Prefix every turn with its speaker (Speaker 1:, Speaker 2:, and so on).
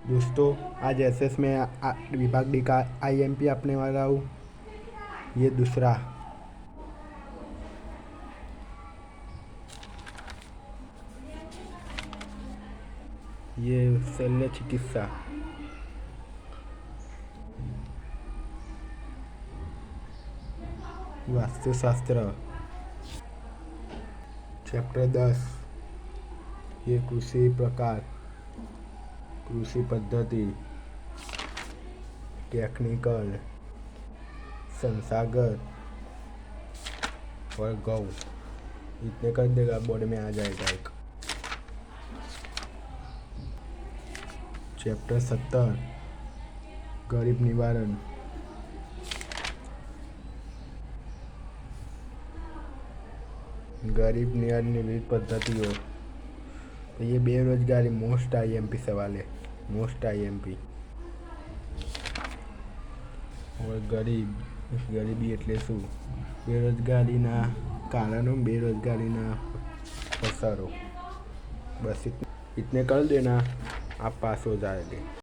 Speaker 1: दोस्तों आज एसएस में विभाग डी का आईएमपी आपने वाला हूँ। ये दूसरा ये शल्य चिकित्सा, वास्तुशास्त्र। चैप्टर 10 ये कृषि प्रकार, कृषि पद्धति, टेक्निकल, संस्थागत और गौ। इतने कर देगा बोर्ड में आ जाएगा एक। चैप्टर 70 गरीब निवारण, गरीब निवारण की विविध पद्धतियों। तो ये बेरोजगारी मोस्ट आईएमपी सवाल है, मोस्ट आईएमपी। और गरीबी એટલે શું? બેરોજગારીના કારણો, બેरोजगारीના અસરો। बस इतने कर देना, आप पास हो जाएंगे।